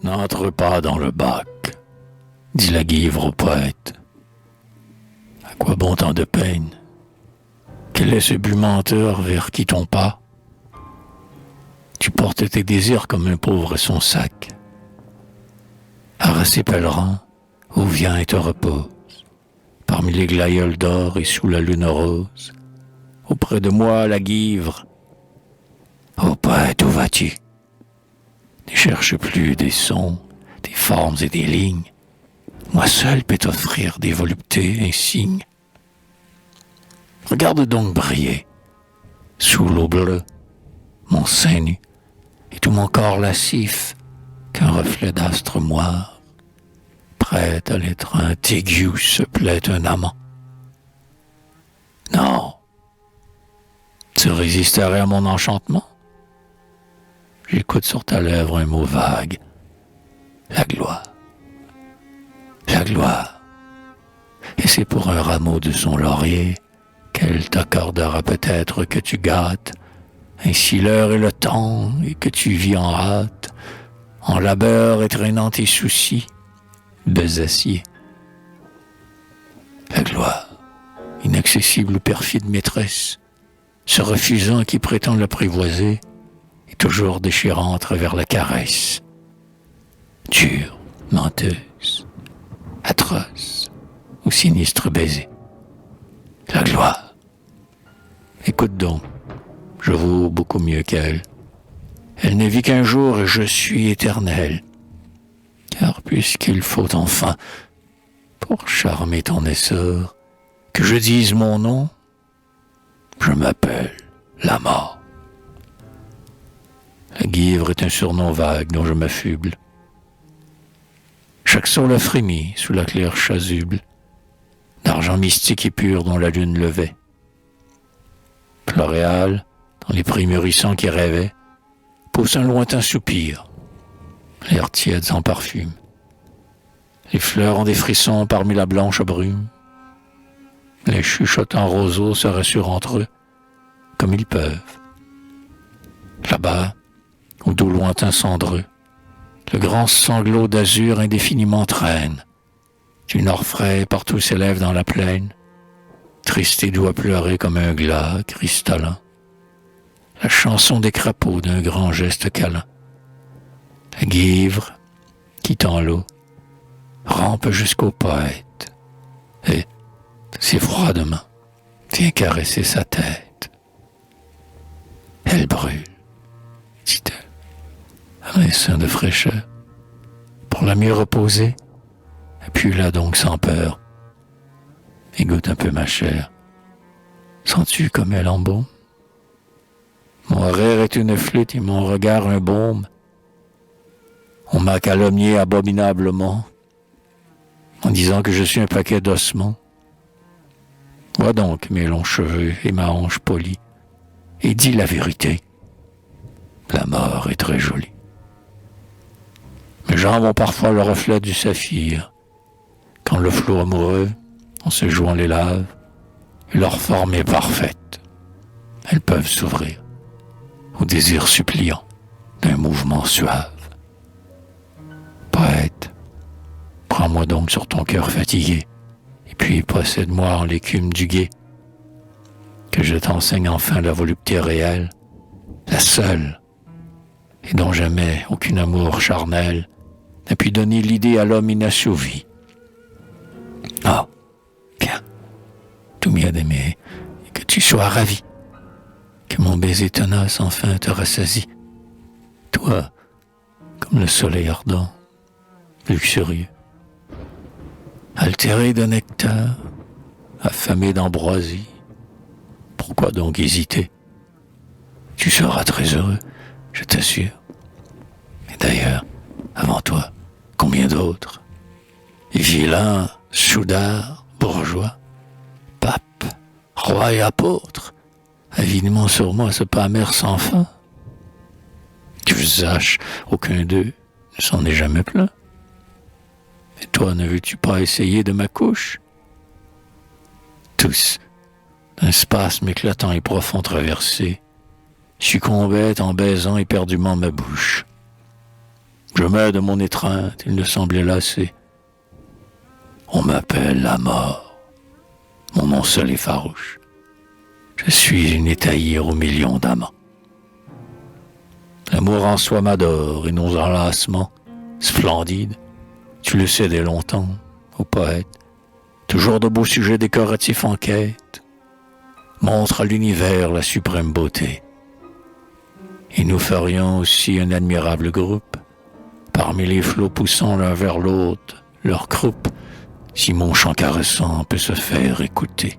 N'entre pas dans le bac, dit la guivre au poète. À quoi bon tant de peine? Quel est ce but menteur vers qui ton pas? Tu portes tes désirs comme un pauvre son sac. Harassé pèlerin, où viens et te repose, parmi les glaïeuls d'or et sous la lune rose, auprès de moi la guivre. Ô poète, où vas-tu? Ne cherche plus des sons, des formes et des lignes. Moi seul peux t'offrir des voluptés insignes. Regarde donc briller, sous l'eau bleue, mon sein nu, et tout mon corps lascif, qu'un reflet d'astre moire, prêt à l'étreinte aiguë se plaît un amant. Non, tu résisterais à mon enchantement? J'écoute sur ta lèvre un mot vague, la gloire. La gloire. Et c'est pour un rameau de son laurier qu'elle t'accordera peut-être que tu gâtes ainsi l'heure et le temps et que tu vis en hâte, en labeur et traînant tes soucis, besacier. La gloire, inaccessible ou perfide maîtresse, se refusant qui prétend l'apprivoiser, est toujours déchirant à travers la caresse. Dure, menteuse, atroce ou sinistre baiser. La gloire. Écoute donc, je vaux beaucoup mieux qu'elle. Elle ne vit qu'un jour et je suis éternel. Car puisqu'il faut enfin, pour charmer ton essor, que je dise mon nom, je m'appelle la mort. La guivre est un surnom vague dont je m'affuble. Chaque sol a frémi sous la claire chasuble d'argent mystique et pur dont la lune levait. Floréal, dans les prix mûrissants qui rêvaient, pousse un lointain soupir. L'air tiède sans parfume. Les fleurs ont des frissons parmi la blanche brume. Les chuchotants roseaux se rassurent entre eux, comme ils peuvent. Là-bas, au dos lointain cendreux, le grand sanglot d'azur indéfiniment traîne. Du nord frais partout s'élève dans la plaine, triste et doit pleurer comme un glas cristallin. La chanson des crapauds d'un grand geste câlin. La guivre, quittant l'eau, rampe jusqu'au poète et, si froidement, vient caresser sa tête. Elle brûle, dit-elle, un essaim de fraîcheur. Pour la mieux reposer, appuie-la donc sans peur et goûte un peu ma chair. Sens-tu comme elle embaume? Mon rire est une flûte et mon regard un baume. On m'a calomnié abominablement en disant que je suis un paquet d'ossements. Vois donc mes longs cheveux et ma hanche polie et dis la vérité. La mort est très jolie. Mes jambes ont parfois le reflet du saphir, quand le flot amoureux, en se jouant les lave, et leur forme est parfaite. Elles peuvent s'ouvrir au désir suppliant d'un mouvement suave. Poète, prends-moi donc sur ton cœur fatigué, et puis possède-moi en l'écume du guet, que je t'enseigne enfin la volupté réelle, la seule, et dont jamais aucun amour charnel n'a pu donner l'idée à l'homme inassouvi. Ah, viens, tout mien d'aimer, et que tu sois ravi, que mon baiser tenace enfin te rassasie. Toi, comme le soleil ardent, luxurieux, altéré de nectar, affamé d'ambroisie, pourquoi donc hésiter? Tu seras très heureux, je t'assure. Et d'ailleurs, avant toi, combien d'autres? Vilains, soudards, bourgeois, papes, rois et apôtres, avidement sur moi se pâmèrent sans fin. Que je sache, aucun d'eux ne s'en est jamais plaint. Et toi, ne veux-tu pas essayer de ma couche? Tous, d'un spasme éclatant et profond traversé, succombaient en baisant éperdument ma bouche. Je mets de mon étreinte, il ne semblait lasser. On m'appelle la mort. Mon nom seul est farouche. Je suis une étaïre aux millions d'amants. L'amour en soi m'adore et nos enlacements, splendides, tu le sais dès longtemps, ô poète, toujours de beaux sujets décoratifs en quête, montrent à l'univers la suprême beauté. Et nous ferions aussi un admirable groupe, parmi les flots poussant l'un vers l'autre, leur croupe, si mon chant caressant peut se faire écouter.